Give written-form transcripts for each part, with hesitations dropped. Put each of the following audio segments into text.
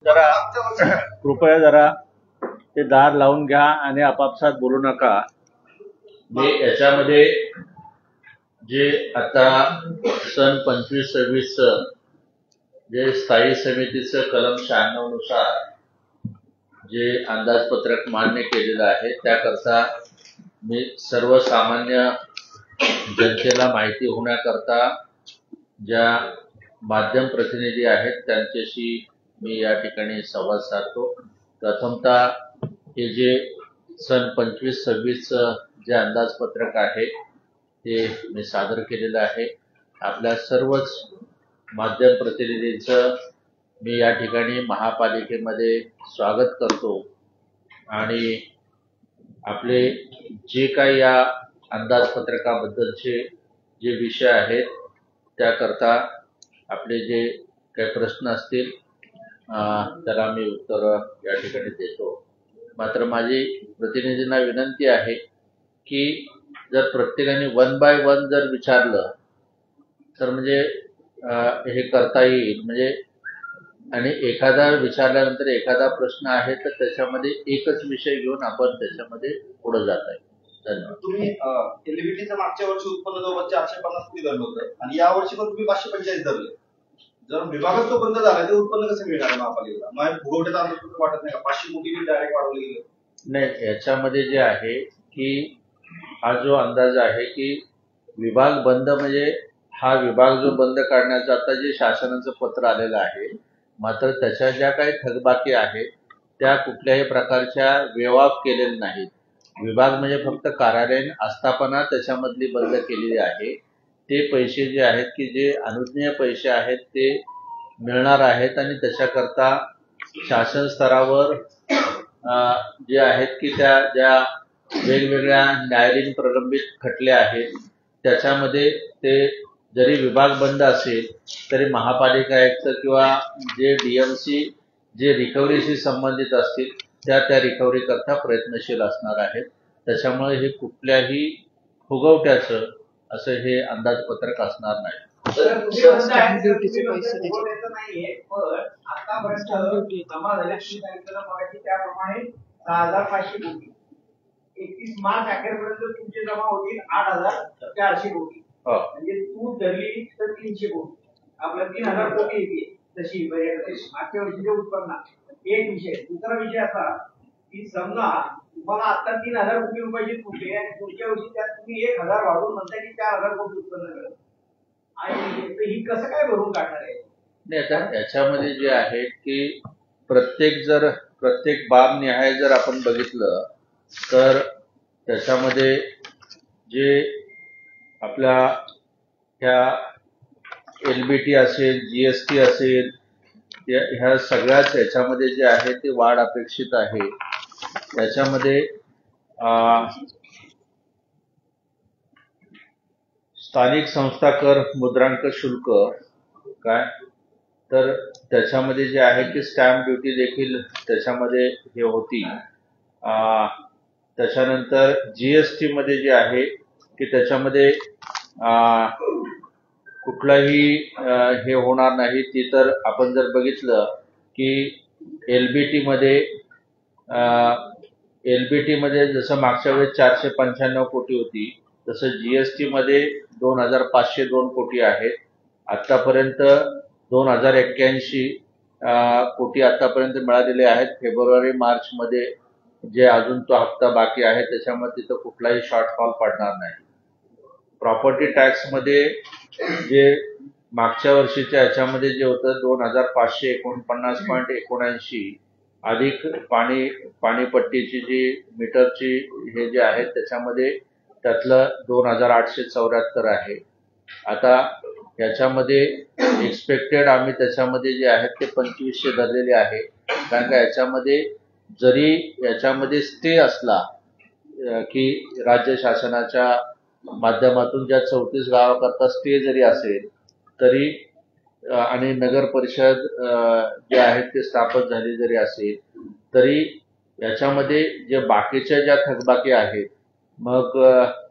जरा कृपया जरा ते दार लावून घ्या आणि आपापसात बोलू नका. मी याच्यामध्ये जे आता सन 25-26 जे स्थायी समितीचं कलम 96 नुसार जे अंदाजपत्रक मान्य केलेलं आहे त्याकरता मी सर्वसामान्य जनतेला माहिती होण्याकरता ज्या माध्यम प्रतिनिधी आहेत त्यांच्याशी मी या ठिकाणी संवाद साधतो. प्रथमतः हे जे सन 25-26 जे अंदाजपत्रक आहे ते मी सादर केलेलं आहे. आपल्या सर्वच माध्यम प्रतिनिधींचं मी या ठिकाणी महापालिकेमध्ये स्वागत करतो आणि आपले जे काही या अंदाजपत्रकाबद्दलचे जे विषय आहेत त्याकरता आपले जे काही प्रश्न असतील त्याला मी उत्तर या ठिकाणी देतो. मात्र माझी प्रतिनिधींना विनंती आहे की जर प्रत्येकाने 1 बाय 1 जर विचारलं तर म्हणजे हे करता येईल. म्हणजे आणि एखादा विचारल्यानंतर एखादा प्रश्न आहे तर त्याच्यामध्ये एकच विषय घेऊन आपण त्याच्यामध्ये पुढे जात आहे. धन्यवाद. तुम्ही एलबीटीचं मागच्या वर्षी उत्पन्न जवळ 450 कोटी धरलं होतं आणि या वर्षी पण तुम्ही 545 धरले. जर विभागच तो बंद झाला तर उत्पन्न कसं मिळणार महापालिकेला? मग भुगवट्याचा अंदाज वाटत नाही का 500 कोटी डायरेक्ट वाढवले गेले? नाही, याच्यामध्ये जे आहे की हा जो अंदाज आहे की विभाग बंद म्हणजे हा विभाग जो बंद काढण्याचं आता जे शासनाचं पत्र आलेलं आहे, मात्र त्याच्या ज्या काही थकबाकी आहेत त्या कुठल्याही प्रकारच्या वेवाफ केलेल्या नाहीत. विभाग म्हणजे फक्त कार्यालयीन आस्थापना त्याच्यामधली बंद केलेली आहे. ते पैसे जे आहेत की जे अनुज्ञेय पैसे आहेत ते मिळणार आहेत आणि त्याच्याकरता शासन स्तरावर जे आहेत की त्या ज्या वेगवेगळ्या न्यायालयीन प्रलंबित खटले आहेत त्याच्यामध्ये ते जरी विभाग बंद असेल तरी महापालिका आयुक्त किंवा जे डीएमसी जे रिकव्हरीशी संबंधित असतील त्या रिकव्हरी करता प्रयत्नशील असणार आहेत. त्याच्यामुळे हे कुठल्याही फुगवट्याचं असं हे अंदाजपत्रक असणार नाही. त्याप्रमाणे 6,500 कोटी 31 मार्च अखेरपर्यंत तुमचे जमा होतील 8,400 कोटी. म्हणजे तूट धरली तर 300 कोटी आपल्या 3,000 कोटी येते तशी मागच्या वर्षीचे उत्पन्न. एक विषय. दुसरा विषय असा की समजा तुम्हाला आता 3,000 कोटी रुपयाची तूट आहे आणि पुढच्या वर्षी त्यात तुम्ही 1,000 वाढवून म्हणता की 4,000 कोटी उत्पन्न मिळेल आणि ही कसं काय भरून काढणार आहे? नाही, आता याच्यामध्ये जे आहे की प्रत्येक बाब निहाय जर आपण बघितलं तर त्याच्यामध्ये जे आपल्या ह्या एलबीटी असेल, जीएसटी असेल, ह्या सगळ्याच याच्यामध्ये जे आहे ते वाढ अपेक्षित आहे. याच्यामध्ये स्थानिक संस्था कर मुद्रांक शुल्क काय तर त्याच्यामध्ये जे आहे की स्टॅम्प ड्युटी देखील त्याच्यामध्ये हे होती. त्याच्यानंतर जीएसटी मध्ये जे आहे की त्याच्यामध्ये कुठलाही हे होणार नाही. ती तर आपण जर बघितलं की एलबीटी मध्ये जसं मागच्या वेळेस 495 कोटी होती तसं जीएसटी मध्ये 2,502 कोटी आहेत. आतापर्यंत 2,081 कोटी आतापर्यंत मिळालेले आहेत. फेब्रुवारी मार्च मध्ये जे अजून तो हप्ता बाकी आहे त्याच्यामध्ये तिथं कुठलाही शॉर्टफॉल पडणार नाही. प्रॉपर्टी टॅक्स मध्ये जे मागच्या वर्षीच्या याच्यामध्ये जे होतं 2,549.79 अधिक पाणीपट्टीची जी मीटरची हे जे आहे त्याच्यामध्ये त्यातलं 2,874 आहे. आता याच्यामध्ये एक्सपेक्टेड आम्ही त्याच्यामध्ये जे आहेत ते 2,500 धरलेले आहे. कारण का याच्यामध्ये स्टे असला की राज्य शासनाच्या माध्यमातून ज्या 34 गावाकरता स्टे जरी असेल तरी आणि नगर परिषद जे आहेत ते स्थापन झाली जरी असेल तरी याच्यामध्ये जे बाकीच्या ज्या थकबाकी आहेत मग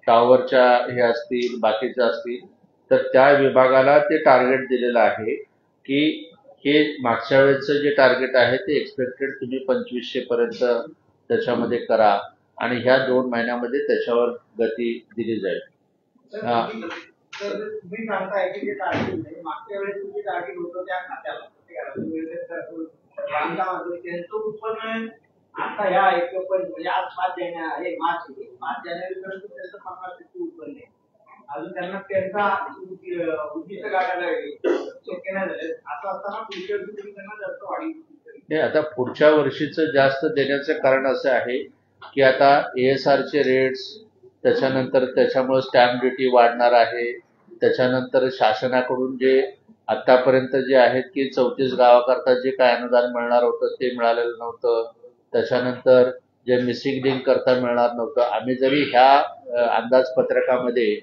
टॉवरच्या हे असतील बाकीच्या असतील तर त्या विभागाला ते टार्गेट दिलेलं आहे की हे मागच्या वेळेचं जे टार्गेट आहे ते एक्सपेक्टेड तुम्ही 2500 पर्यंत त्याच्यामध्ये करा आणि ह्या 2 महिन्यामध्ये त्याच्यावर गती दिली जाईल. तर तुम्ही सांगताय की जे टार्गेट नाही, मागच्या वेळेस जे टार्गेट होतं त्या खात्याला त्यांचं उत्पन्न आता ह्या म्हणजे आज 5 जानेवारी मार्च पर्यंत त्यांचं 50% उत्पन्न आहे. अजून त्यांना त्यांचा उद्दिष्ट गाठायला शक्य नाही झाले. असं असताना पुढच्या वर्षी तुम्ही त्यांना जास्त वाढी. आता पुढच्या वर्षीचं जास्त देण्याचं कारण असं आहे की आता ASR चे रेट्स, त्याच्यानंतर त्याच्यामुळे स्टॅम्प ड्युटी वाढणार आहे, त्याच्यानंतर शासनाकडून जे आतापर्यंत जे आहेत की 34 गावाकरता जे काय अनुदान मिळणार होतं ते मिळालेलं नव्हतं, त्याच्यानंतर जे मिसिंग लिंक करता मिळणार नव्हतं. आम्ही जरी ह्या अंदाजपत्रकामध्ये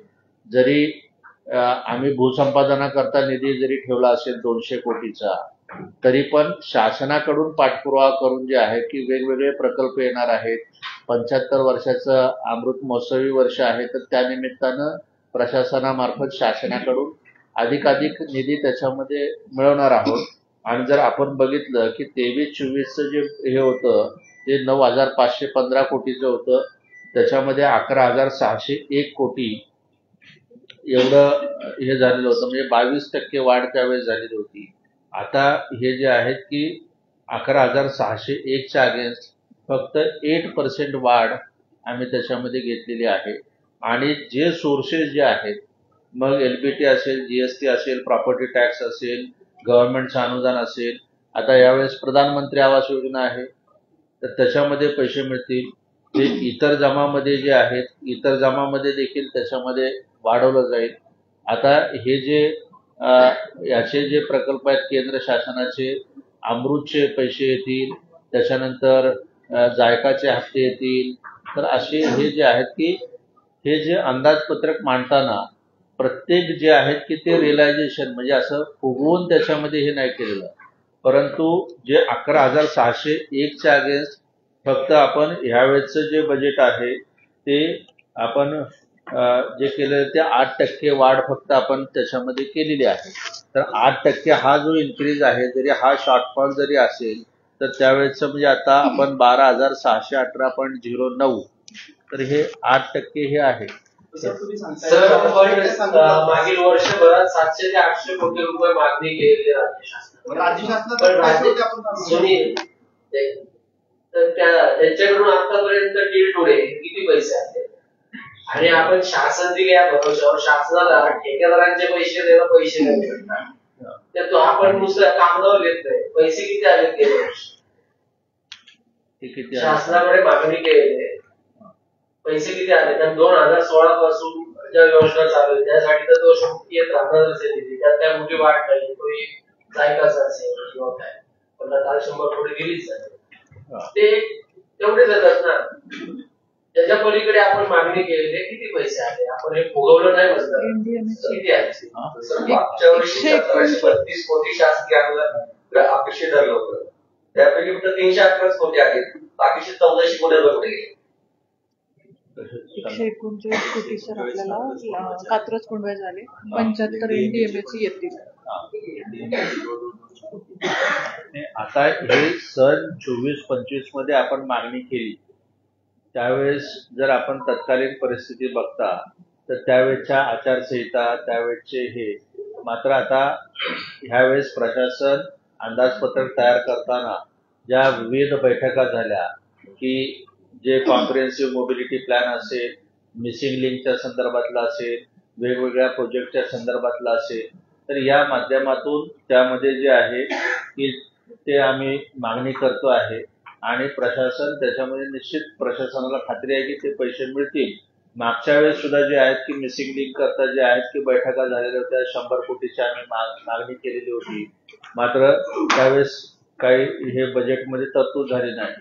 जरी आम्ही भूसंपादनाकरता निधी जरी ठेवला असेल 200 कोटीचा, तरी पण शासनाकडून पाठपुरावा करून जे आहे की वेगवेगळे प्रकल्प येणार आहेत. 75 वर्षाचं अमृत महोत्सवी वर्ष आहे, तर त्या निमित्तानं प्रशासनामार्फत शासनाकडून अधिकाधिक निधी त्याच्यामध्ये मिळवणार आहोत. आणि जर आपण बघितलं की 23-24चं जे हे होतं ते 9,515 कोटीचं होतं, त्याच्यामध्ये 11,601 कोटी एवढं हे झालेलं होतं, म्हणजे 22% वाढ त्यावेळेस झालेली होती. आता हे जे आहेत की 11,601च्या अगेन्स्ट फक्त 8% वाढ आम्ही त्याच्यामध्ये घेतलेली आहे. आणि जे सोर्सेस जे आहेत, मग LPT असेल, GST असेल, प्रॉपर्टी टॅक्स असेल, गव्हर्नमेंटचं अनुदान असेल, आता यावेळेस प्रधानमंत्री आवास योजना आहे तर त्याच्यामध्ये पैसे मिळतील. ते इतर जमामध्ये जे आहेत, इतर जमामध्ये देखील त्याच्यामध्ये वाढवलं जाईल. आता हे जे याचे जे प्रकल्प आहेत केंद्र शासनाचे, अमृतचे पैसे येतील, त्याच्यानंतर जायकाचे हप्ते येतील. तर असे हे जे आहेत की हे जे अंदाजपत्रक मांडताना प्रत्येक जे आहेत की ते रिअलायझेशन म्हणजे असं फुगवून त्याच्यामध्ये हे नाही केलेलं, परंतु जे 11,601च्या अगेन्स्ट फक्त आपण ह्यावेळेचं जे बजेट आहे ते आपण जे केलं ते 8% वाढ फक्त आपण त्याच्यामध्ये केलेली आहे. तर 8% हा जो इन्क्रीज आहे, जरी हा शॉर्टफॉल जरी असेल तर त्यावेळेचं म्हणजे आता आपण 12,618.09, तर हे 8% हे आहे. सर, मागील वर्षभरात 700 ते 800 कोटी रुपये मागणी केलेली राज्य शासनाने. तर त्यांच्याकडून आतापर्यंत टील टुडे किती पैसे आले आणि आपण शासन दिल्या भरोश्यावर शासनाला ठेकेदारांचे पैसे द्यायला पैसे नाही मिळतात. तर तो आपण नुसतं कामगार घेत नाही. पैसे किती आले गेले वर्षी शासनाकडे मागणी केलेली पैसे किती आले? कारण 2016 पासून ज्या योजना चालू आहेत त्यासाठी तर तो येत राहणार असेल निधी, त्यात काय मोठी वाढ नाही. कोणी जायकाचा असेल किंवा काय 50-100 कोटी गेलीच जाते, ते तेवढे जातात ना. त्याच्या पलीकडे आपण मागणी केलेली किती पैसे आले? आपण हे फुगवलं नाही म्हणतात. किती आले? मागच्या वर्षी 1732 कोटी शासकीय अनुदान अपेक्षित धरलं होतं, त्यापैकी फक्त 311 कोटी आहेत. बाकीचे 1400 कोटी कुठे गेले? 139 कोटी सर आपल्याला कात्रज कोंडव्या झाले, 75 NDMA येतील. आता हे सन 24-25 मध्ये आपण मागणी केली त्यावेळेस जर आपण तत्कालीन परिस्थिती बघता तर त्यावेळेच्या आचारसंहिता, त्यावेळेचे हे मात्र आता ह्यावेळेस प्रशासन अंदाजपत्रक तयार करताना ज्या विविध बैठका झाल्या की जे कॉम्प्रिहेन्सिव्ह मोबिलिटी प्लॅन असेल, मिसिंग लिंकच्या संदर्भातला असेल, वेगवेगळ्या प्रोजेक्टच्या संदर्भातला असेल, तर या माध्यमातून त्यामध्ये जे आहे की ते आम्ही मागणी करतो आहे आणि प्रशासन त्याच्यामध्ये निश्चित प्रशासनाला खात्री आहे की ते पैसे मिळतील. मागच्या वेळेस सुद्धा जे आहेत की मिसिंग लिंक करता जे आहेत की बैठका झालेल्या होत्या, 100 कोटीची आम्ही मागणी केलेली होती, मात्र त्यावेळेस काही हे बजेटमध्ये तरतूद झाली नाही.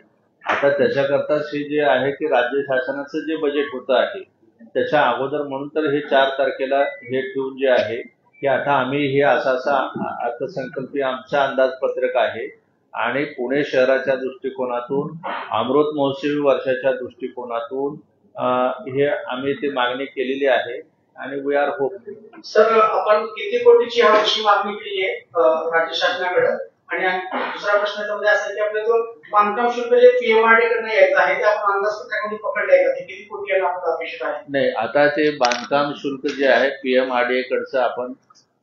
आता त्याच्याकरताच हे जे आहे की राज्य शासनाचं जे बजेट होतं आहे त्याच्या अगोदर म्हणून तर हे 4 तारखेला हे ठेवून जे आहे की आता आम्ही हे असा अर्थसंकल्पीय आमचं अंदाजपत्रक आहे आणि पुणे शहराच्या दृष्टिकोनातून अमृत महोत्सवी वर्षाच्या दृष्टिकोनातून हे आम्ही ती मागणी केलेली आहे आणि वी आर होप. सर, आपण किती कोटीची यावर्षी मागणी केली आहे राज्य शासनाकडे? आणि दुसरा प्रश्न याच्यामध्ये असा आहे की आपल्या जो बांधकाम शुल्क जे पीएमआरडी कडनं यायचं आहे ते आपण अंदाजपत्रकामध्ये पकडलंय का, ते किती कोटी यायला आपल्याला अपेक्षित आहे? नाही, आता ते बांधकाम शुल्क जे आहे पीएमआरडीए कडचं आपण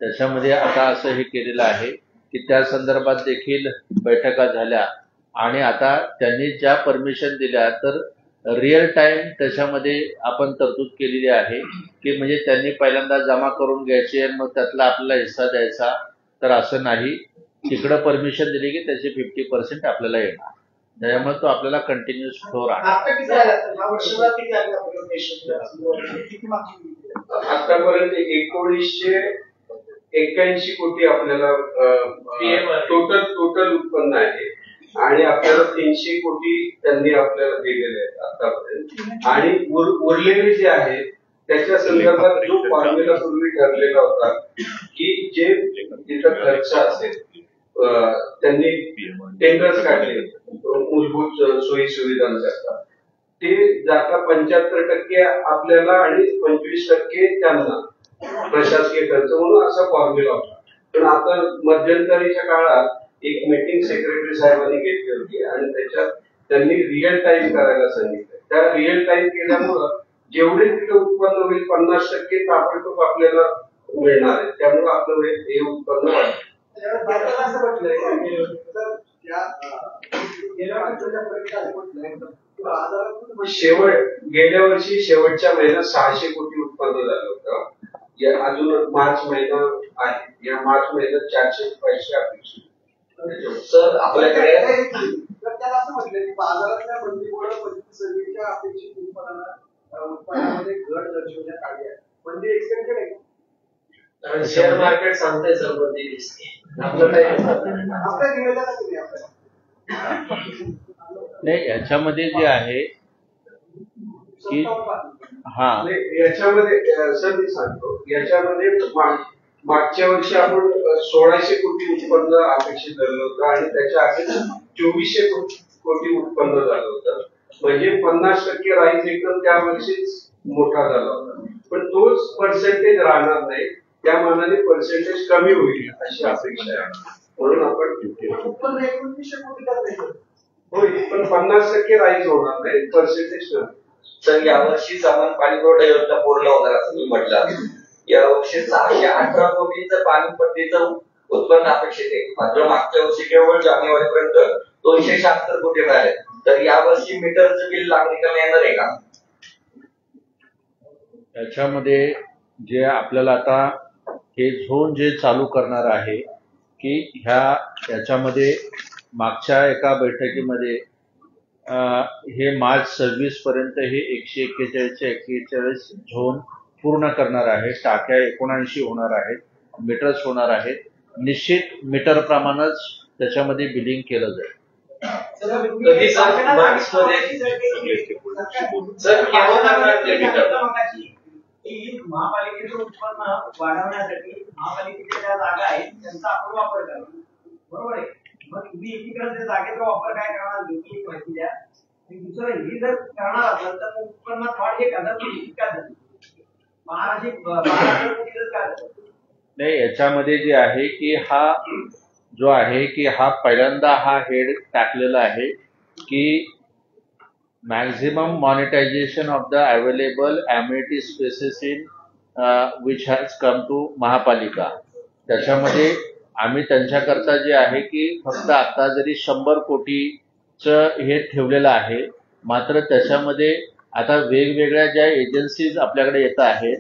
त्याच्यामध्ये आता असं हे केलेलं आहे की त्या संदर्भात देखील बैठका झाल्या आणि आता त्यांनी ज्या परमिशन दिल्या तर रिअल टाइम त्याच्यामध्ये आपण तरतूद केलेली आहे की म्हणजे त्यांनी पहिल्यांदा जमा करून घ्यायची आणि मग त्यातला आपल्याला हिस्सा द्यायचा, तर असं नाही. तिकडं परमिशन दिली की त्याचे 50% आपल्याला येणार, त्याच्यामुळे तो आपल्याला कंटिन्युअस फ्लो राहणार. आता किती आले असतील? ह्या वर्षभरात किती आले आपल्याला पैसे? किती मागणी केली? आतापर्यंत 1981 कोटी आपल्याला टोटल उत्पन्न आहे आणि आपल्याला 300 कोटी त्यांनी आपल्याला दिलेले आहेत आतापर्यंत. आणि उरलेले जे आहे त्याच्या संदर्भात जो फॉर्म्युला पूर्वी ठरलेला होता की जे तिथं खर्च असेल त्यांनी टेंडर्स काढले मूलभूत सोयी सुविधांकरता, ते जाता 75% आपल्याला आणि 25% त्यांना प्रशासकीय खर्च म्हणून असा फॉर्म्युला होता. पण आता मध्यंतरीच्या काळात एक मीटिंग सेक्रेटरी साहेबांनी घेतली होती आणि त्याच्यात त्यांनी रिअल टाइम करायला सांगितलं. त्या रिअल टाइम केल्यामुळं जेवढे तिथं उत्पन्न होईल 50% ताबडतोब आपल्याला मिळणार आहे. त्यामुळे आपलं हे उत्पन्न वाढतं. गेल्या वर्षी शेवटच्या महिन्यात 600 कोटी उत्पन्न झालं होतं. अजून मार्च महिना आहे, या मार्च महिन्यात 400 अपेक्षित. सर आपल्याकडे त्याला असं म्हटलं की बाजारातल्या मंदीमुळे सर्व्हिसच्या अपेक्षित उत्पन्नामध्ये घट दर्शवण्यात आली आहे. मंदी एक्सपेक्टेड आहे का? शेअर मार्केट सांगतंय सर मंदी दिसते. आपलं काय आपल्या नियोजनात तुम्ही आपल्याला नाही, याच्यामध्ये जे आहे की हा याच्यामध्ये सर मी सांगतो, याच्यामध्ये मागच्या वर्षी आपण 1600 कोटी उत्पन्न अपेक्षित धरलं होतं आणि त्याच्या आधी 2400 कोटी उत्पन्न झालं होतं. म्हणजे 50% राईज एकदम त्या वर्षीच मोठा झाला होता. पण तोच पर्सेंटेज राहणार नाही, त्या मानाने पर्सेंटेज कमी होईल अशी अपेक्षा आहे. म्हणून आपण उत्पन्न 1900 कोटी करता होईल, पण 50% राईज होणार नाही, पर्सेंटेज कमी. सर यावर्षी सामान पाणी पुरवठा योजना पूर्ण होणार असं तुम्ही म्हटलं. यावर्षी 618 कोटींचं पाणीपट्टीचं उत्पन्न अपेक्षित आहे. मात्र मागच्या वर्षी केवळ जानेवारीपर्यंत 276 कोटी मिळाले. तर यावर्षी मीटरचं बिल नागरिकांना येणार आहे का? याच्यामध्ये जे आपल्याला आता हे झोन जे चालू करणार आहे की याच्यामध्ये मागच्या एका बैठकीमध्ये हे मार्च 26 पर्यंत हे 141 झोन पूर्ण करणार आहे. टाक्या 79 होणार आहेत, मीटर्स होणार आहेत. निश्चित मीटर प्रमाणेच त्याच्यामध्ये बिलिंग केलं जाईल. कधी सर मार्चमध्ये सर केव्हा लागणार ते मीटर? की महापालिकेचं उत्पन्न वाढवण्यासाठी महापालिकेच्या ज्या जागा आहेत त्यांचा आपण वापर करा, बरोबर आहे. मग तुम्ही एकीकडे त्या जागेचा वापर काय करणार दोन्ही माहिती द्या. आणि दुसरं ही जर करणार असेल तर उत्पन्नात वाढ 1000 कोटी का झाली, 1200 कोटी का झालं? नाही, याच्यामध्ये जे आहे की हा जो आहे की हा पहिल्यांदा हा हेड टाकलेला आहे की maximum monetization of the available amenity spaces in which has come to महापालिका. त्याच्यामध्ये आम्ही त्यांच्याकरता जे आहे की फक्त आता जरी 100 कोटीचं हे ठेवलेलं आहे, मात्र त्याच्यामध्ये आता वेगवेगळ्या ज्या एजन्सीज आपल्याकडे येत आहेत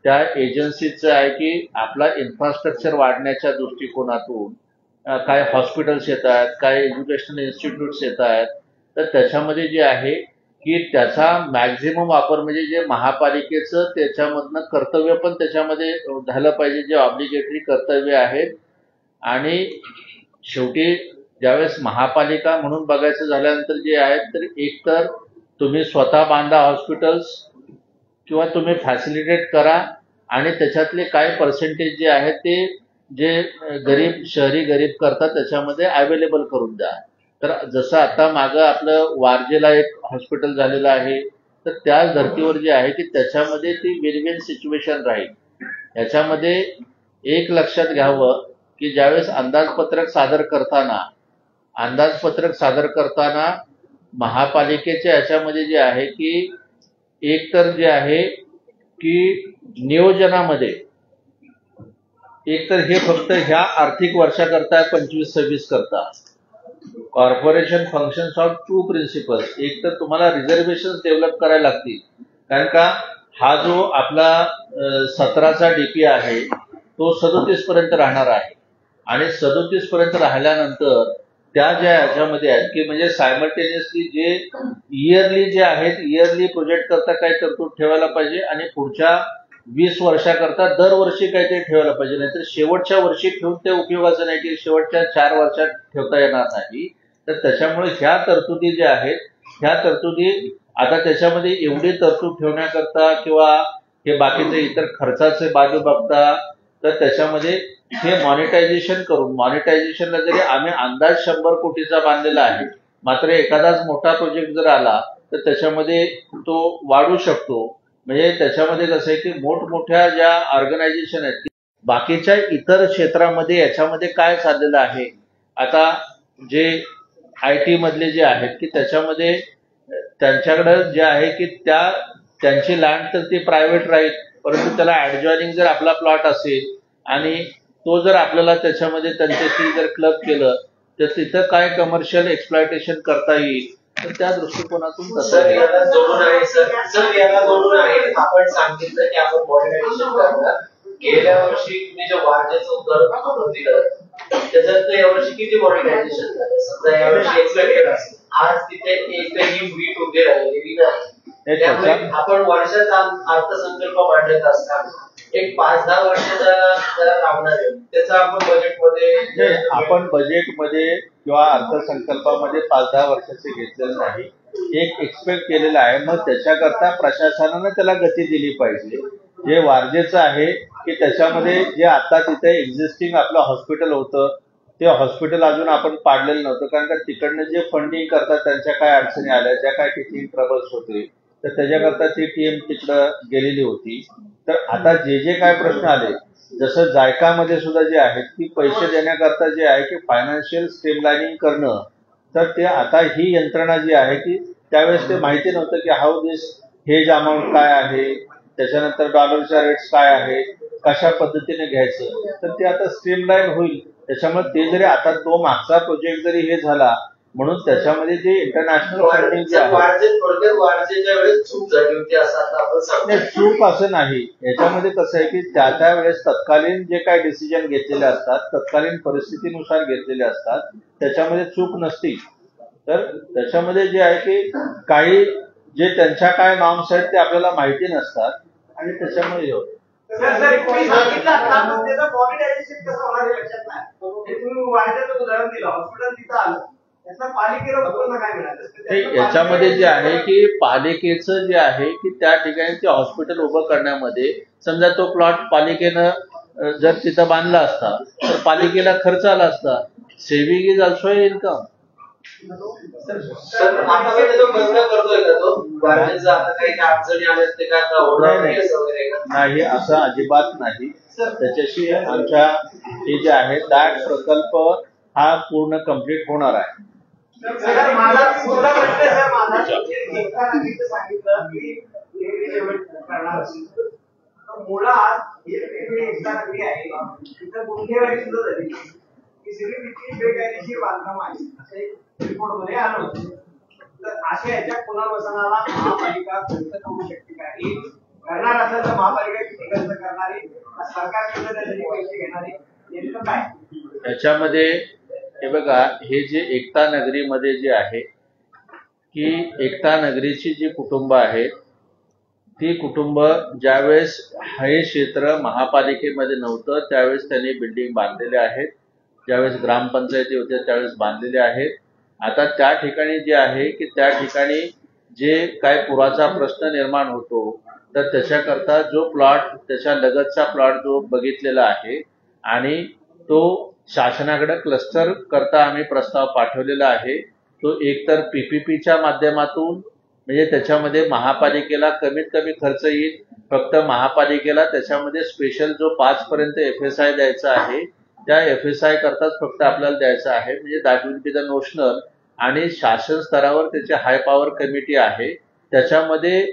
त्या एजन्सीचं आहे की आपला इन्फ्रास्ट्रक्चर वाढण्याच्या दृष्टिकोनातून काय हॉस्पिटल्स येत आहेत, काय एज्युकेशनल इन्स्टिट्यूट्स येत आहेत, तर त्याच्यामध्ये जे आहे की त्याचा मॅक्झिमम वापर म्हणजे जे महापालिकेचं त्याच्यामधनं कर्तव्य पण त्याच्यामध्ये झालं पाहिजे, जे ऑब्लिगेटरी कर्तव्य आहेत. आणि शेवटी ज्यावेळेस महापालिका म्हणून बघायचं झाल्यानंतर जे आहेत तर एकतर तुम्ही स्वतः बांधा हॉस्पिटल्स किंवा तुम्ही फॅसिलिटेट करा आणि त्याच्यातले काय पर्सेंटेज जे आहेत ते जे शहरी गरीब करतात त्याच्यामध्ये अवेलेबल करून द्या. तर जसं आता मागं आपलं वारजेला एक हॉस्पिटल झालेलं आहे, तर त्याच धर्तीवर जे आहे की त्याच्यामध्ये ती विन विन सिच्युएशन राहील. याच्यामध्ये एक लक्षात घ्यावं की ज्यावेळेस अंदाजपत्रक सादर करताना महापालिकेच्या याच्यामध्ये जे आहे की एक तर जे आहे की नियोजनामध्ये एक तर हे फक्त ह्या आर्थिक वर्षाकरता 25-26 करता corporation functions of two principles. एक तर तुम्हाला रिझर्वेशन डेव्हलप करायला लागतील, कारण का हा जो आपला 17चा डीपी आहे तो 37 पर्यंत राहणार आहे आणि 37 पर्यंत राहिल्यानंतर त्या ज्या याच्यामध्ये आहेत की म्हणजे सायमल्टेनियसली जे इयरली प्रोजेक्ट करता काय तरतूद ठेवायला पाहिजे आणि पुढच्या 20 वर्षाकरता दरवर्षी काहीतरी ठेवायला पाहिजे. नाहीतर शेवटच्या वर्षी ठेवून ते उपयोगाचं नाही की शेवटच्या 4 वर्षात ठेवता येणार नाही. तर त्याच्यामुळे ह्या तरतुदी ज्या आहेत ह्या तरतुदी आता त्याच्यामध्ये एवढी तरतूद ठेवण्याकरता किंवा हे बाकीचे इतर खर्चाचे बाजू बघता तर त्याच्यामध्ये हे मॉनिटायझेशनला जरी आम्ही अंदाज 100 कोटीचा बांधलेला आहे, मात्र एखादाच मोठा प्रोजेक्ट जर आला तर त्याच्यामध्ये तो वाढू शकतो. म्हणजे त्याच्यामध्ये कसं आहे की मोठमोठ्या ज्या ऑर्गनायझेशन आहेत बाकीच्या इतर क्षेत्रामध्ये याच्यामध्ये काय चाललेलं आहे. आता जे IT मधले जे आहेत की त्याच्यामध्ये त्यांच्याकडे जे आहे की त्यांची लँड तर ती प्रायव्हेट राहील, परंतु त्याला ऍडजॉइनिंग जर आपला प्लॉट असेल आणि तो जर आपल्याला त्याच्यामध्ये त्यांच्याशी जर क्लब केलं तर तिथं काय कमर्शियल एक्सप्लॉयटेशन करता येईल. तर त्या दृष्टिकोनातून सर याला जोडून आहे आपण सांगितलं की आपण मॉनिटायझेशन करणार. गेल्या वर्षी तुम्ही जे वाढण्याचं उदाहरण दिलं त्याच्यात यावर्षी किती मॉनिटायझेशन झालं समजा यावर्षी एक्सपेक्टेड असेल, आज तिथे एकही वीट उभी राहिलेली नाही. त्यामुळे आपण वर्षाचा अर्थसंकल्प मांडत असताना एक 5-10 वर्षाचा जरा लावणार आहे त्याचा आपण बजेटमध्ये किंवा अर्थसंकल्पामध्ये 5-10 वर्षाचे घेतलेलं नाही, एक एक्सपेक्ट केलेलं आहे. मग त्याच्याकरता प्रशासनानं त्याला गती दिली पाहिजे. जे वारजेचं आहे की त्याच्यामध्ये जे आता तिथे एक्झिस्टिंग आपलं हॉस्पिटल होतं ते हॉस्पिटल अजून आपण पाडलेलं नव्हतं, कारण का तिकडनं जे फंडिंग करतात त्यांच्या काय अडचणी आल्या, ज्या काय टीचिंग ट्रबल्स होते तर त्याच्याकरता ती टीम तिकडं गेलेली होती. तर आता जे काय प्रश्न आले जसं जायकामध्ये सुद्धा जे आहेत की पैसे देण्याकरता जे आहे की फायनान्शियल स्ट्रीमलाइनिंग करणं, तर ते आता ही यंत्रणा जी आहे की त्यावेळेस ते माहिती नव्हतं की हाऊ दिस हेज अमाऊंट काय आहे, त्याच्यानंतर डॉलरच्या रेट्स काय आहे, कशा पद्धतीने घ्यायचं, तर ते आता स्ट्रीमलाईन होईल. त्याच्यामुळे ते जरी आता तो मागचा प्रोजेक्ट जरी हे झाला म्हणून त्याच्यामध्ये जे इंटरनॅशनल फंडिंग जे आहे चूक असं नाही. याच्यामध्ये कसं आहे की त्या वेळेस तत्कालीन जे काही डिसिजन घेतलेले असतात तत्कालीन परिस्थितीनुसार घेतलेले असतात, त्याच्यामध्ये चूक नसती. तर त्याच्यामध्ये जे आहे की काही जे त्यांच्या काय नॉर्म्स आहेत ते आपल्याला माहिती नसतात आणि त्याच्यामुळे हे होतं. याच्यामध्ये जे आहे की पालिकेचं जे आहे की त्या ठिकाणी ते हॉस्पिटल उभं करण्यामध्ये समजा तो प्लॉट पालिकेनं जर तिथं बांधला असता तर पालिकेला खर्च आला असता. Saving is also income. नाही असं अजिबात नाही. त्याच्याशी आमच्या हे जे आहे दाट प्रकल्प हा पूर्ण कम्प्लीट होणार आहे. मुळात एकता नगरी आहे तिथं गुंठेवारी सुद्धा झाली ही सगळी विक्री बेकायदेशीर बांधकाम आहे असे रिपोर्ट मध्ये आलं होतं. तर अशा याच्या पुनर्वसनाला महापालिका खर्च करू शकते का, हे करणार असेल तर महापालिका किती खर्च करणार आहे, सरकारकडे त्यासाठी पैसे घेणारे नेमकं काय. याच्यामध्ये हे बघा, हे जे एकता नगरीमध्ये जे आहे की एकता नगरीची जी कुटुंब आहेत ती कुटुंब ज्यावेळेस हे क्षेत्र महापालिकेमध्ये नव्हतं त्यावेळेस त्यांनी बिल्डिंग बांधलेले आहेत, ज्यावेळेस ग्रामपंचायती होत्या त्यावेळेस बांधलेले आहेत. आता त्या ठिकाणी जे आहे की त्या ठिकाणी जे काय पुराचा प्रश्न निर्माण होतो तर त्याच्याकरता जो प्लॉट त्याच्या लगतचा प्लॉट जो बघितलेला आहे आणि तो शासनाकडे क्लस्टर करता आम्ही प्रस्ताव पाठवलेला आहे. तो एकतर PPPच्या माध्यमातून म्हणजे त्याच्यामध्ये महापालिकेला कमीत कमी खर्च येईल. फक्त महापालिकेला त्याच्यामध्ये स्पेशल जो 5 पर्यंत FSI द्यायचा आहे त्या FSI करताच फक्त आपल्याला द्यायचं आहे. म्हणजे that will be the notional. आणि शासन स्तरावर त्याची हाय पॉवर कमिटी आहे. त्याच्यामध्ये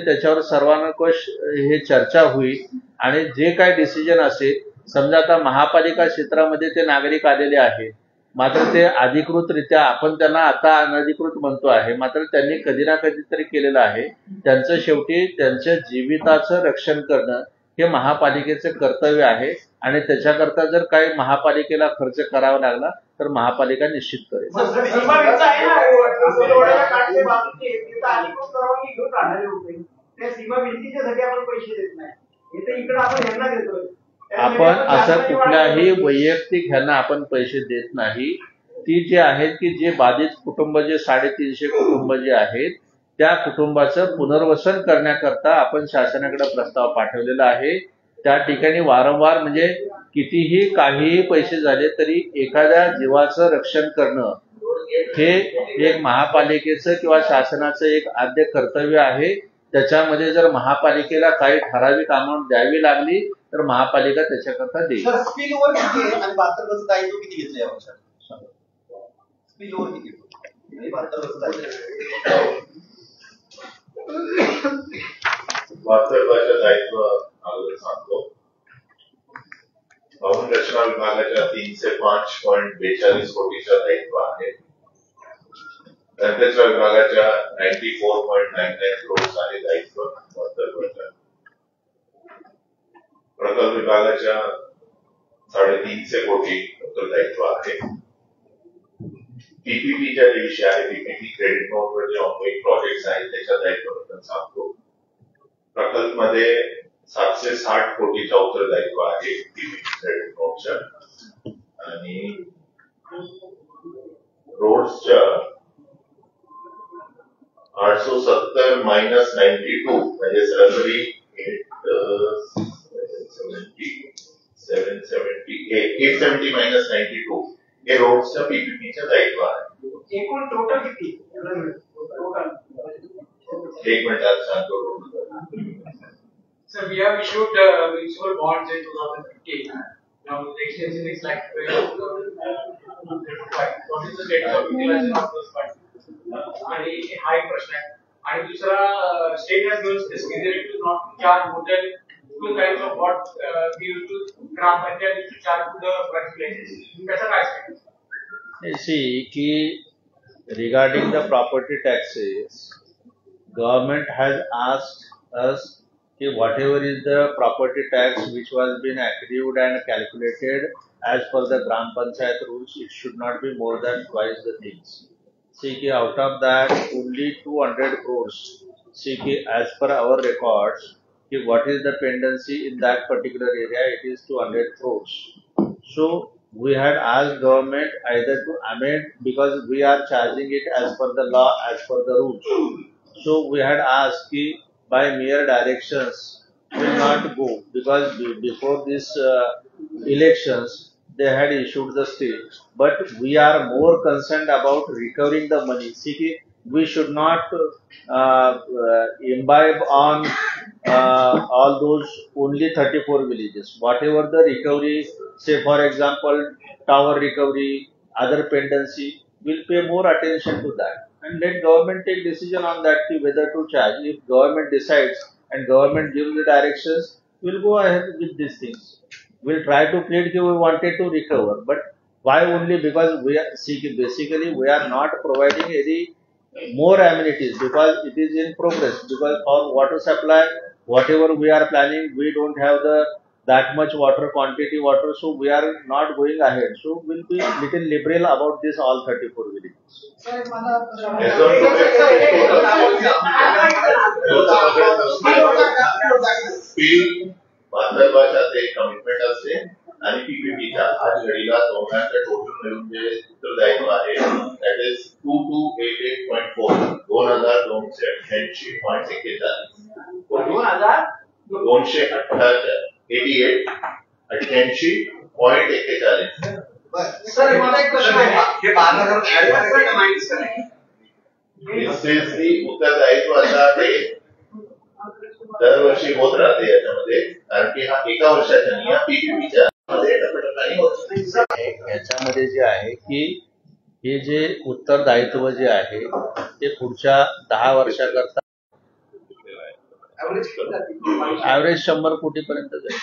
त्याच्यावर सर्वांकष हे चर्चा होईल आणि जे काय डिसिजन असेल, समजा आता महापालिका क्षेत्रामध्ये ते नागरिक आलेले आहेत, मात्र ते अधिकृतरित्या आपण त्यांना आता अनधिकृत म्हणतो आहे, मात्र त्यांनी कधी ना कधीतरी केलेलं आहे. त्यांचं शेवटी त्यांच्या जीविताचं रक्षण करणं हे महापालिकेचं कर्तव्य आहे आणि त्याच्याकरता जर काही महापालिकेला खर्च करावा लागला तर महापालिका निश्चित करेल. सीमा भिंत आहे ना, रोडच्या काठचे बाजूचे तिथं अधिकृत परवानगी घेऊन राहणारे होते. त्या सीमा भिंतीच्यासाठी आपण पैसे देत नाही. इथे इकडे आपण यांना देतोय. आपण असं कुठल्याही वैयक्तिक ह्यांना आपण पैसे देत नाही. ती जे आहेत की जे बाधित कुटुंब, जे 350 कुटुंब जे आहेत, त्या कुटुंबाचं पुनर्वसन करण्याकरता आपण शासनाकडे प्रस्ताव पाठवलेला आहे. त्या ठिकाणी वारंवार म्हणजे कितीही काहीही पैसे झाले तरी एखाद्या जीवाचं रक्षण करणं हे एक महापालिकेचं किंवा शासनाचं एक आद्य कर्तव्य आहे. त्याच्यामध्ये जर महापालिकेला काही ठराविक अमाऊंट द्यावी लागली तर महापालिका त्याच्याकरता देईल. स्पिल ओव्हर किती आहे आणि 72% दायित्व किती घेतलं या वर्षात? स्पिल ओव्हर किती? 72% दायित्व. 72% दायित्व अगोदर सांगतो. भवन रचना विभागाच्या 305.42 कोटीच्या दायित्व आहे. घनकचरा विभागाच्या 94.99 करोड आहे दायित्व 72%. प्रकल्प विभागाच्या 350 कोटी उत्तरदायित्व आहे. पीपीपीच्या जे विषय आहे, पीपीपी क्रेडिट नोटवर जे ऑनगोईंग प्रोजेक्ट्स आहेत त्याच्या दायित्वाबद्दल सांगतो. प्रकल्पमध्ये 760 कोटीचा उत्तरदायित्व आहे पीपीपी क्रेडिट नोटच्या आणि रोड्सच्या 870 मायनस 92 म्हणजे सरासरी 870 मायनस 92 हे रोड्सच्या पीपीपीच्या दायित्व आहे. एकूण टोटल किती? एक मिनिटात सांगतो. Sir, we have issued municipal bonds in 2015. Now the extension is like 12.5. What is the status of utilization of those funds? आणि हा एक प्रश्न आहे. आणि दुसरा, state has given specifically to not charge more than 2 kinds of what we used to Gram Panchayat used to charge to the municipalities. त्याचा काय आहे? See ki regarding the property taxes, government has asked us whatever is the property tax which was been accrued and calculated as per the Gram Panchayat rules, it should not be more than twice the things. See, out of that only 200 crores. See, as per our records, what is the pendency in that particular area? It is 200 crores. So we had asked government either to amend, because we are charging it as per the law, as per the rules. So we had asked by mere directions will not go, because before this elections they had issued the stay, but we are more concerned about recovering the money. See, we should not imbibe on all those only 34 villages. Whatever the recovery, say for example tower recovery, other pendency, will pay more attention to that and let government take decision on that, whether to charge. If government decides and government gives the directions, we'll go ahead with these things. We'll try to plead that we wanted to recover, but why only? Because we are basically we are not providing any more amenities because it is in progress. Because for water supply, whatever we are planning, we don't have that much water quantity water, so we are not going ahead. So we'll be little liberal about this all 34 villages. एक commitment असते आणि पीपीपीच्या आज घडीला दोघांचं total मिळून जे उत्तरदायित्व आहे दॅट इज 2288.4 2288.41. सर मला एक प्रश्न आहे, हे 12,000 माइंड्स उत्तरदायित्व आता ते दरवर्षी होत राहते याच्यामध्ये, कारण की हा एका वर्षाच्या नाही, या पीपीपीच्या याच्यामध्ये जे आहे की हे जे उत्तरदायित्व जे आहे ते पुढच्या 10 वर्षाकरता ऍव्हरेज 100 कोटीपर्यंत जाईल.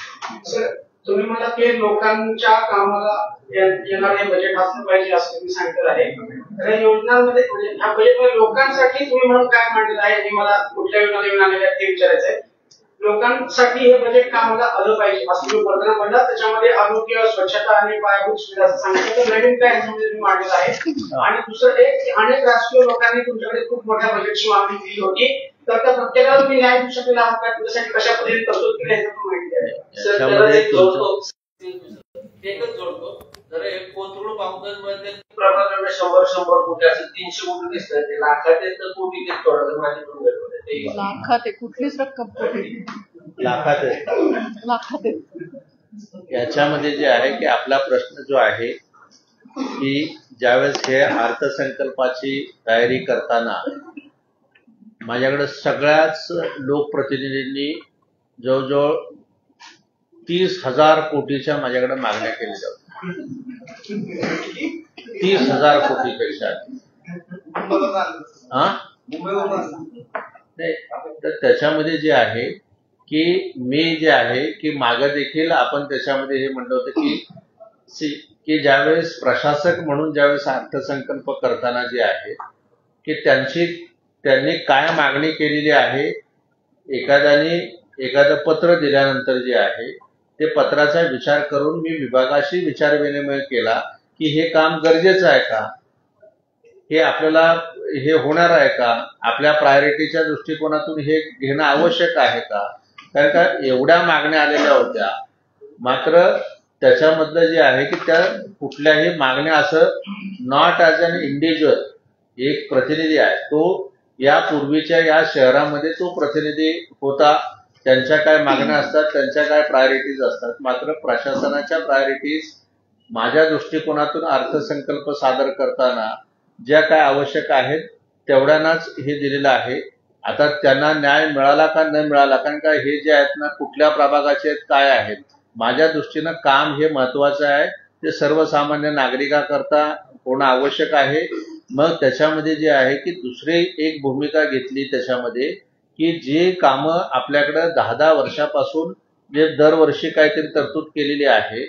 तुम्ही मला ते लोकांच्या कामाला येणारे बजेट असलं पाहिजे असं तुम्ही सांगितलं आहे. तर या योजनांमध्ये म्हणजे ह्या बजेटमध्ये लोकांसाठी तुम्ही म्हणून काय मांडलेलं आहे हे मला कुठल्या योजना येऊन आलेल्या ते विचारायचं आहे. लोकांसाठी हे बजेट कामाला आलं पाहिजे असं तुम्ही बोलताना म्हणला. त्याच्यामध्ये आरोग्य, स्वच्छता आणि पायाभूत सुविधा असं सांगितलं. तर नवीन काय याच्यामध्ये तुम्ही मांडलेलं आहे. आणि दुसरं एक, अनेक राजकीय लोकांनी तुमच्याकडे खूप मोठ्या बजेटची मागणी केली होती. तर त्या प्रत्येकाला तुम्ही न्याय देऊ शकलेला आहात का? त्याच्यासाठी कशा पद्धतीने तरतूद केली आहे माहिती आहे. एकच जोडतो. जर एक कोथरूड फाउंडन मध्ये प्रभागाला 100 कोटी असं 300 कोटी दिसतात. ते लाखात तर कोटी ते थोडं माझ्याकडून ते लाखात आहे, कुठलीच रक्कम कोटी लाखात आहे. लाखात आहे. याच्यामध्ये जे आहे की आपला प्रश्न जो आहे की ज्यावेळेस हे अर्थसंकल्पाची तयारी करताना माझ्याकडे सगळ्याच लोकप्रतिनिधींनी जवळजवळ 30,000 कोटीच्या माझ्याकडे मागण्या केलेल्या होत्या. 30,000 कोटीपेक्षा. नाही, तर त्याच्यामध्ये जे आहे की मी जे आहे की मागं देखील आपण त्याच्यामध्ये हे म्हणलं होतं की ज्यावेळेस प्रशासक म्हणून ज्यावेळेस अर्थसंकल्प करताना जे आहे की त्यांनी काय मागणी केलेली आहे, एखादं पत्र दिल्यानंतर जे आहे ते पत्राचा विचार करून मी विभागाशी विचारविनिमय केला की हे काम गरजेचं आहे का, हे आपल्याला हे होणार आहे का, आपल्या प्रायोरिटीच्या दृष्टिकोनातून हे घेणं आवश्यक आहे का. कारण का एवढ्या मागण्या आलेल्या होत्या, मात्र त्याच्यामधलं जे आहे की त्या कुठल्याही मागण्या असं नॉट ॲज अन इंडिव्हिज्युअल एक प्रतिनिधी आहे, तो यापूर्वीच्या या शहरामध्ये तो प्रतिनिधी होता, त्यांच्या काय मागण्या असतात, त्यांच्या काय प्रायोरिटीज असतात. मात्र प्रशासनाच्या प्रायोरिटीज माझ्या दृष्टिकोनातून अर्थसंकल्प सादर करताना ज्या काय आवश्यक आहेत तेवढ्यांनाच हे दिलेलं आहे. आता त्यांना न्याय मिळाला का न मिळाला, कारण का हे जे आहेत ना कुठल्या प्रभागाचे आहेत काय आहेत, माझ्या दृष्टीनं काम हे महत्वाचं आहे, ते सर्वसामान्य नागरिकाकरता होणं आवश्यक आहे. मग त्याच्यामध्ये जे आहे की दुसरी एक भूमिका घेतली त्याच्यामध्ये की जे कामं आपल्याकडे 10-10 वर्षापासून जे दरवर्षी काहीतरी तरतूद केलेली आहे,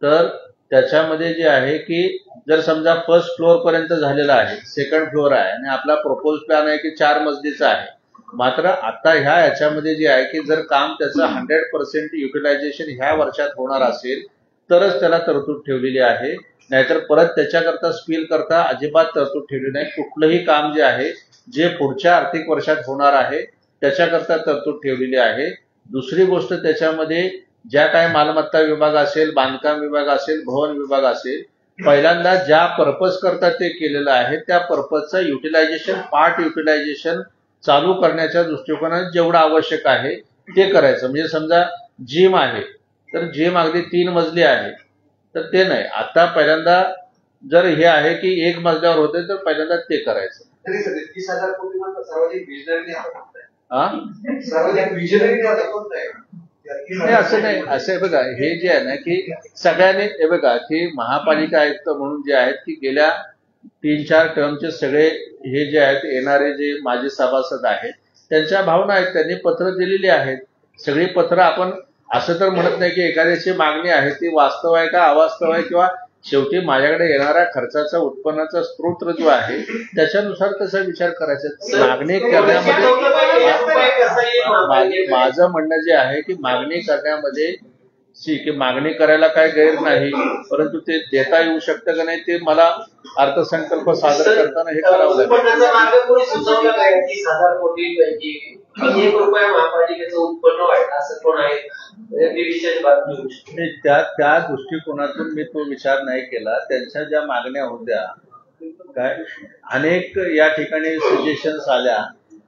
तर त्याच्यामध्ये जे आहे की जर समजा फर्स्ट फ्लोअर पर्यंत झालेला आहे, सेकंड फ्लोअर आहे आणि आपला प्रपोज प्लॅन आहे की 4 मजलीचा आहे, मात्र आता याच्यामध्ये जे आहे की जर काम त्याचं 100% युटिलायझेशन ह्या वर्षात होणार असेल तरच त्याला तरतूद ठेवलेली आहे. नाहीतर परत त्याच्याकरता स्पील करता अजिबात तरतूद ठेवली नाही. कुठलंही काम जे आहे जे पुढच्या आर्थिक वर्षात होणार आहे त्याच्याकरता तरतूद ठेवलेली आहे. दुसरी गोष्ट त्याच्यामध्ये ज्या काय मालमत्ता विभाग असेल, बांधकाम विभाग असेल, भवन विभाग असेल, पहिल्यांदा ज्या पर्पज करता ते केलेलं आहे त्या पर्पजचं युटिलायझेशन, पार्ट युटिलायझेशन चालू करण्याच्या दृष्टिकोनाने जेवढं आवश्यक आहे ते करायचं. म्हणजे समजा जिम आहे तर जिम अगदी 3 मजली आहे तर ते नाही, आता पहिल्यांदा जर हे आहे की 1 मजल्यावर होते तर पहिल्यांदा ते करायचं. 30,000 कोटी म्हणतात सार्वजनिक विजनरी नाही असं नाही. असं बघा हे जे आहे ना की सगळ्यांनी हे बघा की महापालिका आयुक्त म्हणून जे आहेत की गेल्या 3-4 टर्मचे सगळे हे जे आहेत येणारे जे माजी सभासद आहेत त्यांच्या भावना आहेत, त्यांनी पत्र दिलेली आहेत. सगळी पत्र आपण असं तर म्हणत नाही की एखाद्याची मागणी आहे ती वास्तव आहे का अवास्तव आहे, किंवा शेवटी माझ्याकडे येणाऱ्या खर्चाचा उत्पन्नाचा स्रोत जो आहे त्याच्यानुसार तसा विचार करायचा. मागणी करण्यामध्ये माझं म्हणणं जे आहे की मागणी करण्यामध्ये की मागणी करायला काय गैर नाही, परंतु ते देता येऊ शकतं का नाही ते मला अर्थसंकल्प सादर करताना हे करावं लागेल. 30,000 कोटीपैकी 1 रुपया महापालिकेचं उत्पन्न व्हायचं असं कोण आहे? त्या दृष्टिकोनातून मी तो विचार नाही केला. त्यांच्या ज्या मागण्या होत्या काय अनेक या ठिकाणी सजेशन्स आल्या.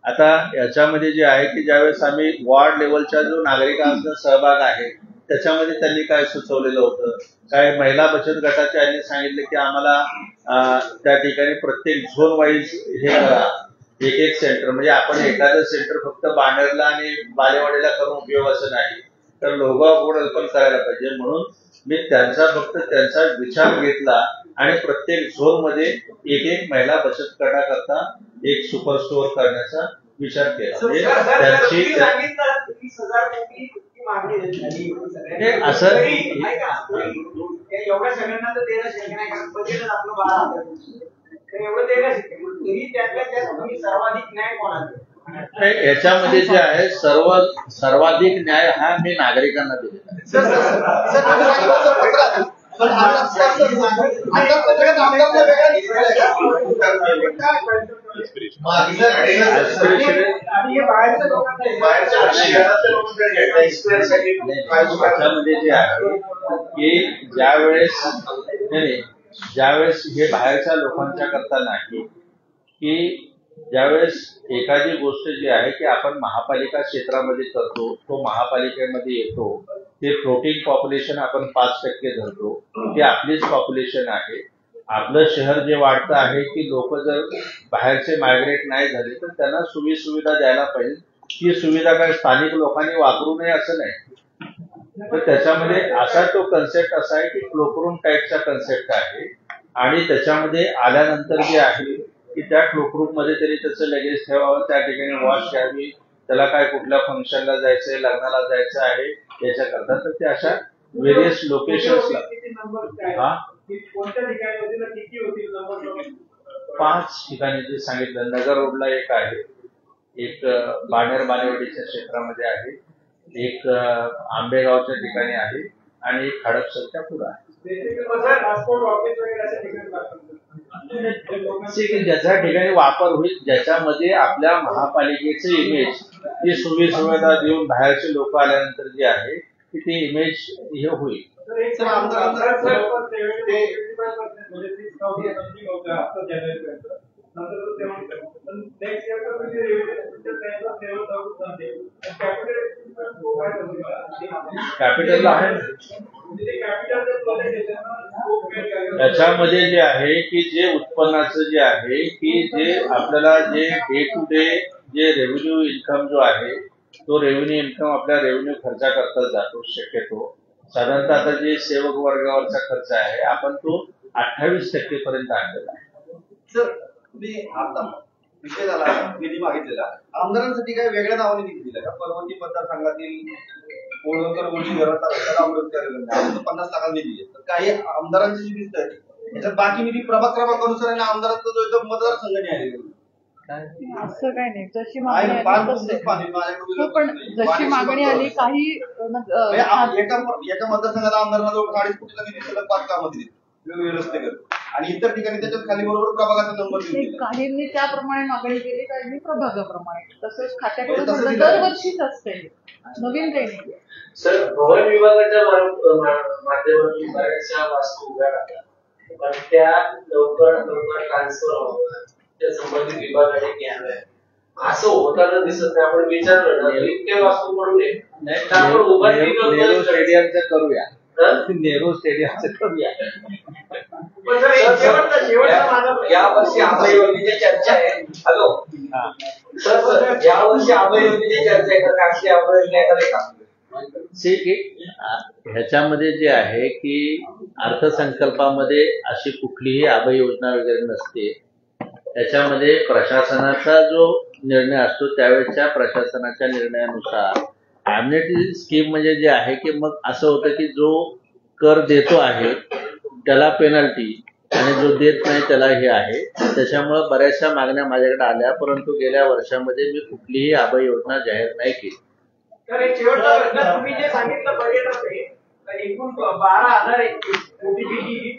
आता याच्यामध्ये जे आहे की ज्यावेळेस आम्ही वॉर्ड लेवलच्या जो नागरिकांचा सहभाग आहे त्याच्यामध्ये त्यांनी काय सुचवलेलं होतं, काय महिला बचत गटाच्या यांनी सांगितलं की आम्हाला त्या ठिकाणी प्रत्येक झोन वाईज हे करा, एक सेंटर, म्हणजे आपण एखादं सेंटर फक्त बाणेरला आणि बालेवाडीला करून उपयोगाचं नाही तर लोगाव बोर्ड पण करायला पाहिजे. म्हणून मी त्यांचा विचार घेतला आणि प्रत्येक झोन मध्ये एक महिला बचत गटाकरता एक सुपर स्टोअर करण्याचा विचार केला. म्हणजे त्यांची असं एवढ्या सगळ्यांना तर देणं शक्य नाही, कारण बजेटच आपलं 12,000 तर एवढं देणं शक्य नाही. तरी त्यातल्या त्यात तुम्ही सर्वाधिक न्याय कोणाला? याच्यामध्ये जे आहे सर्वाधिक न्याय हा मी नागरिकांना दिलेला त्याच्यामध्ये जे आहे की ज्यावेळेस हे बाहेरच्या लोकांच्या करता नाही, की ज्यावेळेस एखादी गोष्ट जी आहे की आपण महापालिका क्षेत्रामध्ये करतो, तो महापालिकेमध्ये येतो, ते फ्लोटिंग पॉप्युलेशन आपण 5% धरतो, ते आपलीच पॉप्युलेशन आहे. आपलं शहर जे वाढतं आहे की लोक जर बाहेरचे मायग्रेट नाही झाले तर त्यांना सुविधा द्यायला पाहिजे. ती सुविधा काय स्थानिक लोकांनी वापरू नये असं नाही. तर त्याच्यामध्ये असा तो कन्सेप्ट असा आहे की क्लोकरूम टाईपचा कन्सेप्ट आहे आणि त्याच्यामध्ये आल्यानंतर जे आहे की त्या क्लोकरूम मध्ये तरी त्याचं लगेज ठेवावं, त्या ठिकाणी वॉश घ्यावी, त्याला काय कुठल्या फंक्शनला जायचंय, लग्नाला जायचं आहे याच्याकरता. तर ते अशा व्हेरियस लोकेशन्सला कोणत्या ठिकाणी होतील, किती होतील? 5 ठिकाणी जे सांगितलं. नगर रोडला एक आहे, एक बाणेर बालेवाडीच्या क्षेत्रामध्ये आहे, एक आंबेगावच्या ठिकाणी आहे आणि एक हडपसरच्या पुढे आहे. ज्याच्या ठिकाणी वापर होईल, ज्याच्यामध्ये आपल्या महापालिकेचे इमेज ही सुविधा देऊन बाहेरचे लोक आल्यानंतर जे आहे की ते इमेज हे होईल. कॅपिटलला आहे त्याच्यामध्ये जे आहे की जे उत्पन्नाचं जे आहे की जे आपल्याला जे डे टू डे जे रेव्हेन्यू इन्कम जो आहे तो रेव्हेन्यू इन्कम आपल्या रेव्हेन्यू खर्चाकरता जातो. शक्यतो साधारणतः आता जे सेवक वर्गावरचा खर्च आहे आपण तो 28% पर्यंत आणलेला आहे. सर तुम्ही आता विषय झाला निधी मागितलेला, आमदारांसाठी काय वेगळ्या नावाने निधी दिला का? पर्वती मतदारसंघातील कोळवकर गोष्टी घरात आंबेडकर 50 लाखांचा निधी आहे, तर काही आमदारांची जी लिस्ट आहे त्याच्यात बाकी निधी प्रभाग क्रमांकानुसार आणि आमदारांचा जो एकदम मतदारसंघाने आलेला असं काही नाही. जशी मागणी आली पण जशी मागणी आली काही एका मतदारसंघाला आमदारांना जवळ 2.5 कोटीचा निधी सलग 5 कामामध्ये वेगवेगळे रस्ते करतो आणि इतर ठिकाणी त्याच्यात खाली बरोबर प्रभागाचा नंबर दिला. काहींनी त्याप्रमाणे मागणी केली, काहींनी प्रभागाप्रमाणे. तसंच खात्याकडे दरवर्षीच असते, नवीन काही नाही. सर भवन विभागाच्या माध्यमातून बऱ्याचशा वास्तू उभ्या राहतात, पण त्या लवकर ट्रान्सफर होतात, त्या संबंधित विभागाने घ्याव्या असं होताना दिसत नाही. आपण विचारलं ना इतके वास्तू पडू नये, आपण उभा नेहरू स्टेडियमचं करूया, नेहरू स्टेडियमचं करूया. या वर्षी आभा योजनेची चर्चा आहे. हॅलो सर, या वर्षी आभा योजनेची चर्चा आहे का? काशी आभा योजनेकडे का? ह्याच्यामध्ये जे आहे की अर्थसंकल्पामध्ये अशी कुठलीही आभा योजना वगैरे नसते. त्याच्यामध्ये प्रशासनाचा जो निर्णय असतो त्यावेळेच्या प्रशासनाच्या निर्णयानुसार ॲम्नेस्टी स्कीम म्हणजे जे आहे की मग असं होतं की जो कर देतो आहे त्याला पेनल्टी आणि जो देत नाही त्याला हे आहे. त्याच्यामुळे बऱ्याचशा मागण्या माझ्याकडे आल्या, परंतु गेल्या वर्षामध्ये मी कुठलीही आभा योजना जाहीर नाही केली. तर एक शेवटचा प्रश्न, तुम्ही जे सांगितलं बजेटमध्ये एकूण 12,000 कोटी निधी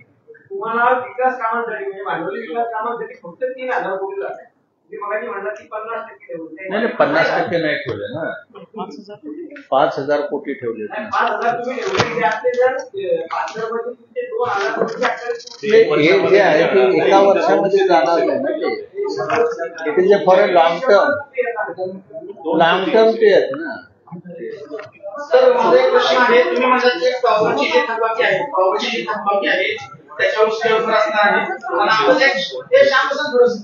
तुम्हाला विकास कामांसाठी म्हणजे भांडवली विकास कामांसाठी फक्त 3,000 कोटी लागतात. तुम्ही मगाशी म्हणला की 50% ठेवले. नाही 50% नाही ठेवले ना, 5,000 कोटी ठेवले. 5,000 तुम्ही ठेवले असते जर 5,000 तुमचे 2,000 कोटी हे जे आहे ते एका वर्षामध्ये जाणार नाही ना, ते it is a for a long term ते आहेत ना. सर माझा एक प्रश्न आहे, तुम्ही म्हणतात की पावरची जी थकबाकी आहे त्याच्यावर स्टेवर असणार आहे. आणि आपण हे श्यामप्रसाद थोडंसं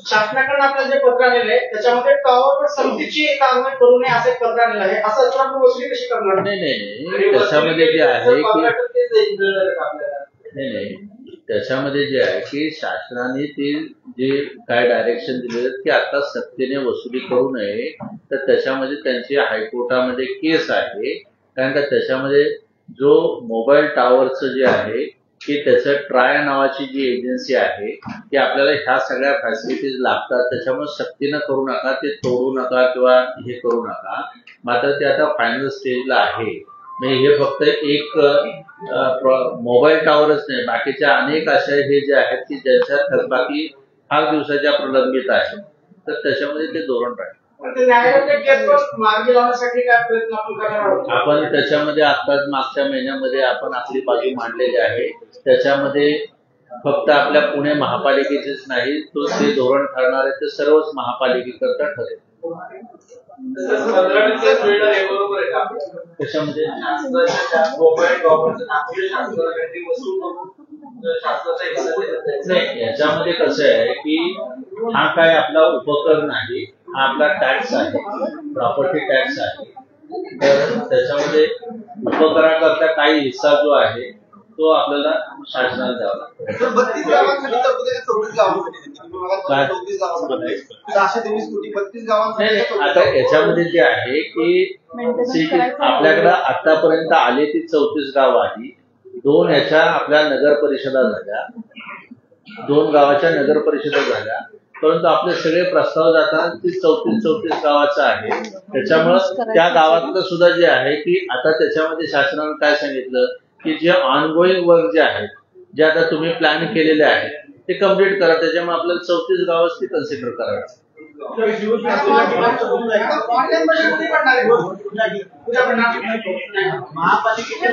शासनाकडून आपल्याला जे पत्र आलेलं आहे त्याच्यामध्ये टॉवर समितीची कारवाई करू नये असं एक पत्र आलेलं आहे. असं असताना आपण वसुली कशी करणार? नाही त्याच्यामध्ये जे आहे की नाही त्याच्यामध्ये जे आहे की शासनाने ते जे काय डायरेक्शन दिले की आता सक्तीने वसुली करू नये, तर त्याच्यामध्ये त्यांची हायकोर्टामध्ये केस आहे. कारण का त्याच्यामध्ये जो मोबाईल टॉवरचं जे आहे की त्याचं ट्राय नावाची जी एजन्सी आहे की आपल्याला ह्या सगळ्या फॅसिलिटीज लागतात, त्याच्यामुळे सक्तीनं करू नका, ते तोडू नका किंवा हे करू नका. मात्र ते आता फायनल स्टेजला आहे. म्हणजे हे फक्त एक मोबाईल टॉवरच नाही, बाकीच्या अनेक अशा हे जे आहेत की ज्यांच्या थकबाकी फार दिवसाच्या प्रलंबित आहेत, तर त्याच्यामध्ये ते धोरण राहील. आपण त्याच्यामध्ये आताच मागच्या महिन्यामध्ये आपण आपली बाजू मांडलेली आहे. त्याच्यामध्ये फक्त आपल्या पुणे महापालिकेचेच नाही, तो ते धोरण ठरणार आहे ते सर्वच महापालिकेकरता ठरेल. त्याच्यामध्ये नाही, याच्यामध्ये कसं आहे की हा काय आपला उपकर नाही, हा आपला टॅक्स आहे, प्रॉपर्टी टॅक्स आहे. तर त्याच्यामध्ये उपकराकरता काही हिस्सा जो आहे तो आपल्याला शासनाला द्यावा लागतो. 32 गावांसाठी तरतूद आहे, 24 गावांसाठी 34 गावांसाठी 623 कोटी 32 गावांसाठी. आता याच्यामध्ये जे आहे की आपल्याकडे आतापर्यंत आले ती 34 गाव आली. 2 याच्या आपल्या नगर परिषदा झाल्या, 2 गावाच्या नगर परिषदा झाल्या, परंतु आपले सगळे प्रस्ताव जातात ती 34 गावाचं आहे. त्याच्यामुळं त्या गावातलं सुद्धा जे आहे की आता त्याच्यामध्ये शासनानं काय सांगितलं की जे ऑनगोईंग वर्क जे आहेत, जे आता तुम्ही प्लॅन केलेले आहेत ते कम्प्लीट करा. त्याच्यामुळे आपल्याला 34 गावच ती कन्सिडर करायचं. महापालिकेच्या